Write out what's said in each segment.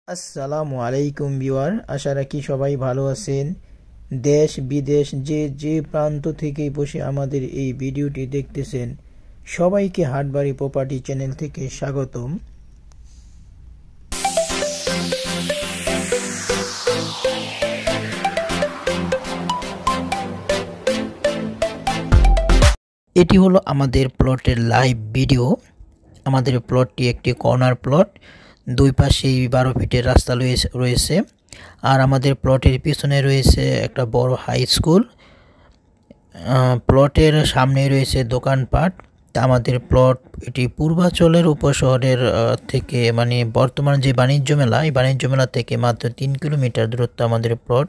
আসসালামু আলাইকুম ভিউয়ার, আশা রাখি সবাই ভালো আছেন। দেশ বিদেশ যে প্রান্ত থেকে বসে আমাদের এই ভিডিওটি দেখতেছেন, সবাইকে হাটবাড়ি প্রপার্টি চ্যানেল থেকে স্বাগতম। এটি হলো আমাদের প্লটের লাইভ ভিডিও। আমাদের প্লটটি একটি কর্নার প্লট, দুই পাশেই 12 ফিটের রাস্তা রয়েছে। আর আমাদের প্লটের পিছনে রয়েছে একটা বড় হাই স্কুল। প্লটের সামনে রয়েছে দোকানপাট। আমাদের প্লট এটি পূর্বাচলের উপশহরের থেকে, মানে বর্তমান যে বাণিজ্য মেলা, এই বাণিজ্য মেলা থেকে মাত্র 3 কিলোমিটার দূরত্ব আমাদের প্লট।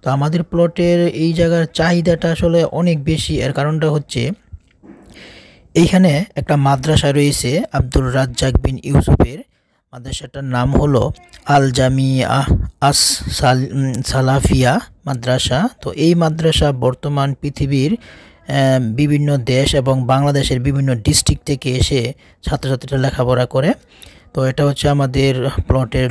তো আমাদের প্লটের এই জায়গার চাহিদাটা আসলে অনেক বেশি। এর কারণটা হচ্ছে এইখানে একটা মাদ্রাসা রয়েছে আব্দুর রাজ্জাক বিন ইউসুফের। মাদ্রাসাটার নাম হলো আল জামিয়া আস সালাফিয়া মাদ্রাসা। তো এই মাদ্রাসা বর্তমান পৃথিবীর বিভিন্ন দেশ এবং বাংলাদেশের বিভিন্ন ডিস্ট্রিক্ট থেকে এসে ছাত্রছাত্রীরা লেখাপড়া করে। তো এটা হচ্ছে আমাদের প্লটের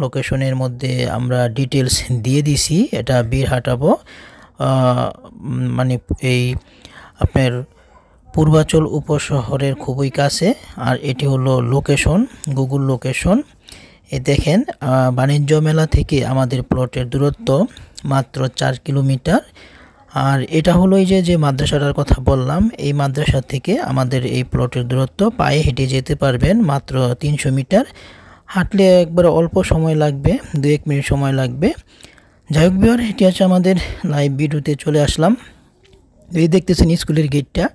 লোকেশনের মধ্যে আমরা ডিটেলস দিয়ে দিছি। এটা বীরহাটাবো, মানে এই আপনার পূর্বাচল উপশহরের খুবই কাছে। আর এটি হলো লোকেশন, গুগল লোকেশন। এ দেখেন, বাণিজ্য মেলা থেকে আমাদের প্লটের দূরত্ব মাত্র 4 কিলোমিটার। আর এটা হলো এই যে মাদ্রাসাটার কথা বললাম, এই মাদ্রাসা থেকে আমাদের এই প্লটের দূরত্ব পায়ে হেঁটে যেতে পারবেন মাত্র 300 মিটার। হাঁটলে একবার অল্প সময় লাগবে, 2-1 মিনিট সময় লাগবে। যাই হোক ভিউয়ার, এটি হচ্ছে আমাদের লাইভ ভিডিওতে চলে আসলাম। এই দেখতেছেন স্কুলের গেটটা।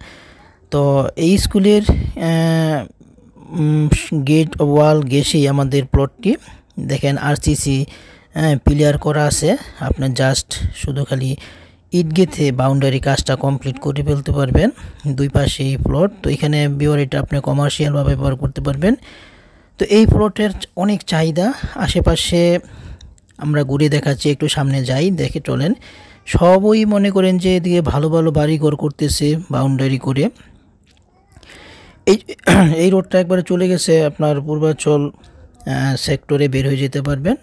তো এই স্কুলের গেট ওয়াল ঘেঁষেই আমাদের প্লটটি। দেখেন আরসিসি পিলার করা আছে। আপনার জাস্ট শুধু খালি ইট গেঁথে বাউন্ডারি কাজটা কমপ্লিট করে ফেলতে পারবেন। দুই পাশে এই প্লট। তো এখানে বিওর এটা আপনি কমার্শিয়ালভাবে ব্যবহার করতে পারবেন। তো এই প্লটের অনেক চাহিদা। আশেপাশে আমরা ঘুরে দেখাচ্ছি, একটু সামনে যাই, দেখে চলেন। সবই মনে করেন যে এদিকে ভালো ভালো বাড়িঘর করতেছে বাউন্ডারি করে। এই রোডটা একবারে চলে গেছে আপনার পূর্বাচল সেক্টরে বের হয়ে যেতে পারবেন।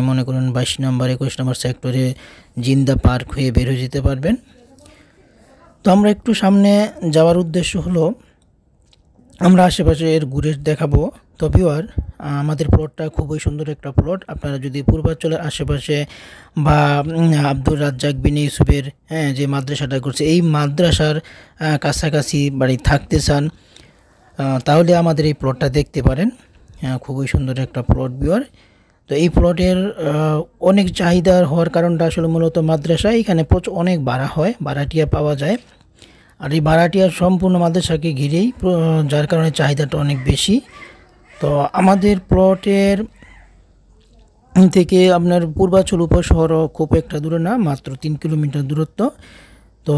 মনে করুন 22 নম্বর 21 নম্বর সেক্টরে জিন্দা পার্ক হয়ে বের হয়ে যেতে পারবেন। তো আমরা একটু সামনে যাওয়ার উদ্দেশ্য হলো আমরা আশেপাশে এর ঘুরে দেখাবো। তো ভিউয়ার, আমাদের প্লটটা খুবই সুন্দর একটা প্লট। আপনারা যদি পূর্বাচলের আশেপাশে বা আব্দুর রাজ্জাক বিন ইউসুফের যে মাদ্রাসাটা করছে এই মাদ্রাসার কাছাকাছি বাড়ি থাকতে চান, তাহলে আমাদের এই প্লটটা দেখতে পারেন। খুবই সুন্দর একটা প্লট ভিউয়ার। তো এই প্লটের অনেক চাহিদা হওয়ার কারণটা আসলে মূলত মাদ্রাসা, এখানে অনেক ভাড়া হয়, ভাড়াটিয়া পাওয়া যায়। আর এই ভাড়াটিয়া সম্পূর্ণ মাদ্রাসাকে ঘিরেই, যার কারণে চাহিদাটা অনেক বেশি। তো আমাদের প্লটের থেকে আপনার পূর্বাচল উপশহরও খুব একটা দূরে না, মাত্র 3 কিলোমিটার দূরত্ব। তো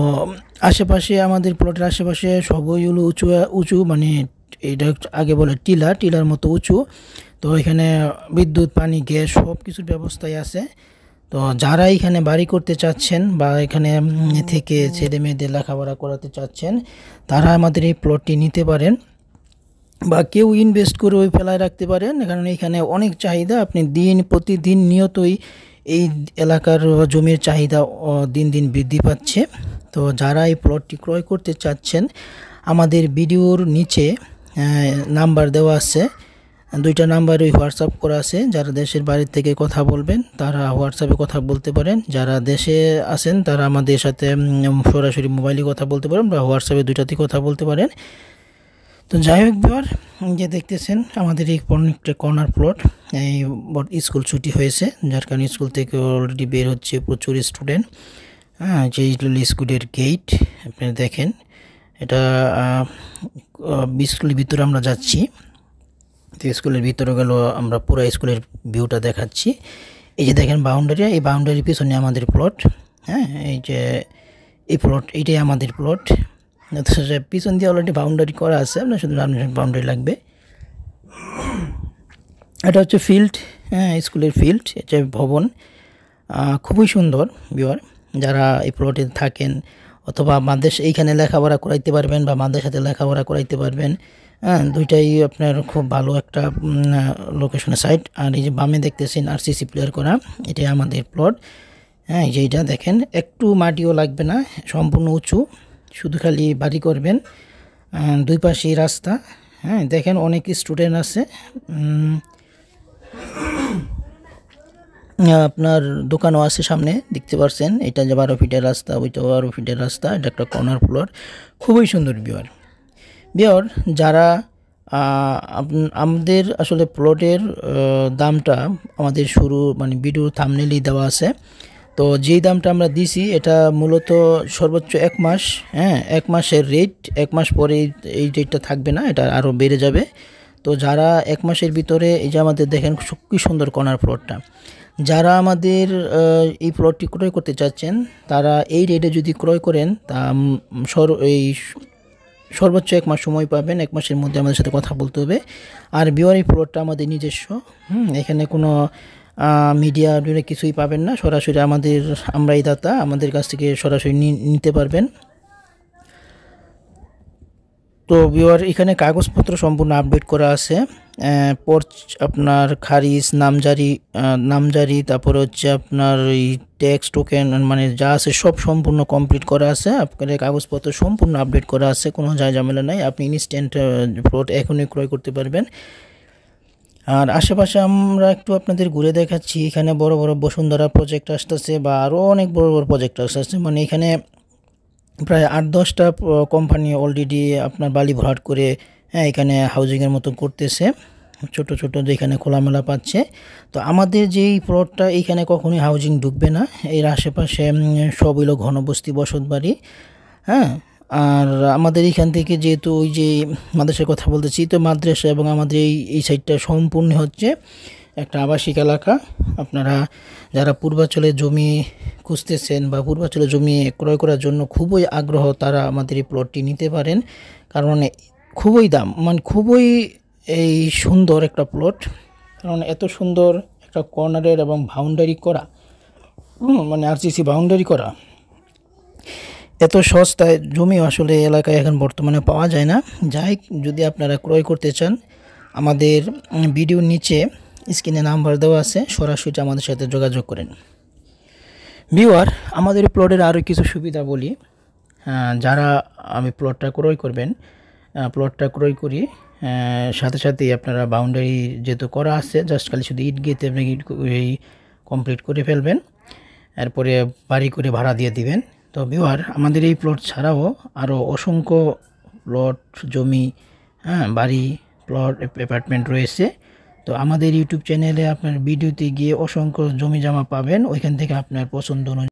আশেপাশে আমাদের প্লটের আশেপাশে সবই হলো উঁচু উঁচু, মানে এটা আগে বলে টিলার মতো উঁচু। তো এখানে বিদ্যুৎ, পানি, গ্যাস সব কিছুর ব্যবস্থাই আছে। তো যারা এখানে বাড়ি করতে চাচ্ছেন বা এখানে থেকে ছেলে মেয়েদের লেখাপড়া করাতে চাচ্ছেন, তারা আমাদের এই প্লটটি নিতে পারেন বা কেউ ইনভেস্ট করে ওই ফেলায় রাখতে পারেন। কারণ এখানে অনেক চাহিদা, আপনি প্রতিদিন নিয়তই এই এলাকার জমির চাহিদা দিন দিন বৃদ্ধি পাচ্ছে। তো যারা এই প্লটটি ক্রয় করতে চাচ্ছেন, আমাদের ভিডিওর নিচে নাম্বার দেওয়া আছে, 2টা নাম্বারে হোয়াটসঅ্যাপ করা আছে। যারা দেশের বাইরে থেকে কথা বলবেন তারা হোয়াটসঅ্যাপে কথা বলতে পারেন, যারা দেশে আছেন তারা আমাদের সাথে সরাসরি মোবাইলে কথা বলতে পারেন বা হোয়াটসঅ্যাপে, 2টাতেই কথা বলতে পারেন। তো যাই হোক ভিউয়ার, যে দেখতেছেন আমাদের এই একটা কর্নার প্লট। এই স্কুল ছুটি হয়েছে, যার কারণে স্কুল থেকে অলরেডি বের হচ্ছে প্রচুর স্টুডেন্ট। যে স্কুলের গেট আপনারা দেখেন, এটা স্কুলের ভিতরে আমরা যাচ্ছি। তো স্কুলের ভিতরে গেল আমরা পুরো স্কুলের ভিউটা দেখাচ্ছি। এই যে দেখেন বাউন্ডারি, এই বাউন্ডারির পিছনে আমাদের প্লট। এই যে এই প্লট, এইটাই আমাদের প্লট। পিছন দিয়ে অলরেডি বাউন্ডারি করা আছে, আপনার শুধু বাউন্ডারি লাগবে। এটা হচ্ছে ফিল্ড, স্কুলের ফিল্ড, এটা ভবন। খুবই সুন্দর ভিউয়ার। যারা এই প্লটে থাকেন অথবা মাদ্রাসা এইখানে লেখাপড়া করাইতে পারবেন বা মাদ্রাসাতে লেখাপড়া করাইতে পারবেন, হ্যাঁ, দুইটাই আপনার খুব ভালো একটা লোকেশনের সাইট। আর এই যে বামে দেখতেছেন আরসিসি প্লেয়ার করা, এটাই আমাদের প্লট। হ্যাঁ, এই যে এইটা দেখেন, একটু মাটিও লাগবে না, সম্পূর্ণ উঁচু, শুধু খালি বাড়ি করবেন। দুই পাশেই রাস্তা। হ্যাঁ, দেখেন অনেক স্টুডেন্ট আছে। আপনার দোকানও আছে সামনে, দেখতে পাচ্ছেন। এটা যে 12 ফিটের রাস্তা, ওইটা 12 ফিটের রাস্তা। এটা একটা কর্নার ফ্লোর, খুবই সুন্দর বিওর। বিওর যারা আমাদের আসলে প্লটের দামটা আমাদের শুরু মানে ভিডিও থাম্বনেইলেই দেওয়া আছে। তো যেই দামটা আমরা দিছি এটা মূলত সর্বোচ্চ 1 মাস। হ্যাঁ, 1 মাসের রেট, 1 মাস পরে এই রেটটা থাকবে না, এটা আরও বেড়ে যাবে। তো যারা 1 মাসের ভিতরে, এই যে আমাদের দেখেন কি সুন্দর কর্নার প্লটটা, যারা আমাদের এই প্লটটি ক্রয় করতে চাচ্ছেন তারা এই রেটে যদি ক্রয় করেন তা এই সর্বোচ্চ 1 মাস সময় পাবেন। 1 মাসের মধ্যে আমাদের সাথে কথা বলতে হবে। আর বিওয়ারি প্লটটা আমাদের নিজস্ব। এখানে কোনো মিডিয়া কিছুই পাবেন না, সরাসরি আমরাই দাতা, আমাদের কাছ থেকে সরাসরি নিতে পারবেন। তো বিওয়ার এখানে কাগজপত্র সম্পূর্ণ আপডেট করা আছে। আপনার খারিজ, নামজারি, তারপরে হচ্ছে আপনার এই ট্যাক্স টোকেন মানে যা আছে সব সম্পূর্ণ কমপ্লিট করা আছে। আপনার কাগজপত্র সম্পূর্ণ আপডেট করা আছে, কোনো ঝামেলা নাই। আপনি ইনস্ট্যান্ট প্লট এখনই ক্রয় করতে পারবেন। আর আশেপাশে আমরা একটু আপনাদের ঘুরে দেখাচ্ছি। এখানে বড় বড় বসুন্ধরা প্রজেক্ট আসতেছে, বা আরও অনেক বড় বড় প্রজেক্ট আসতেছে। মানে এখানে প্রায় 8-10টা কোম্পানি অলরেডি আপনার বালি ভরাট করে, হ্যাঁ, এখানে হাউজিংয়ের মতো করতেছে, ছোট ছোট যেখানে খোলামেলা পাচ্ছে। তো আমাদের যেই প্লটটা, এইখানে কখনোই হাউজিং ঢুকবে না। এর আশেপাশে সব হইলো ঘনবস্তি বসত বাড়ি। হ্যাঁ, আর আমাদের এইখান থেকে যেহেতু ওই যে মাদ্রাসার কথা বলতেছি, তো মাদ্রাসা এবং আমাদের এই সাইডটা সম্পূর্ণ হচ্ছে একটা আবাসিক এলাকা। আপনারা যারা পূর্বাঞ্চলে জমি খুঁজতেছেন বা পূর্বাঞ্চলে জমি ক্রয় করার জন্য খুবই আগ্রহ, তারা আমাদের এই প্লটটি নিতে পারেন। কারণ খুবই দাম, মানে খুবই এই সুন্দর একটা প্লট। কারণ এত সুন্দর একটা কর্নারের এবং বাউন্ডারি করা, মানে আরসিসি বাউন্ডারি করা, এত সস্তায় জমি আসলে এলাকায় এখন বর্তমানে পাওয়া যায় না। যাই, যদি আপনারা ক্রয় করতে চান, আমাদের ভিডিওর নিচে স্ক্রিনে নাম্বার দেওয়া আছে, সরাসরি আমাদের সাথে যোগাযোগ করেন। ভিউয়ার, আমাদের প্লটের আরও কিছু সুবিধা বলি। যারা আমি প্লটটা ক্রয় করবেন, প্লটটা ক্রয় করি সাথে সাথেই আপনারা বাউন্ডারি যেহেতু করা আছে, জাস্ট খালি শুধু ইট গেতে আপনি এই কমপ্লিট করে ফেলবেন, এরপরে বাড়ি করে ভাড়া দিয়ে দিবেন। তো ভিউয়ার, আমাদের এই প্লট ছাড়াও আরও অসংখ্য প্লট, জমি, বাড়ি, প্লট, অ্যাপার্টমেন্ট রয়েছে। তো আমাদের ইউটিউব চ্যানেলে আপনার ভিডিওতে গিয়ে অসংখ্য জমি জমা পাবেন, ওইখান থেকে আপনার পছন্দ অনুযায়ী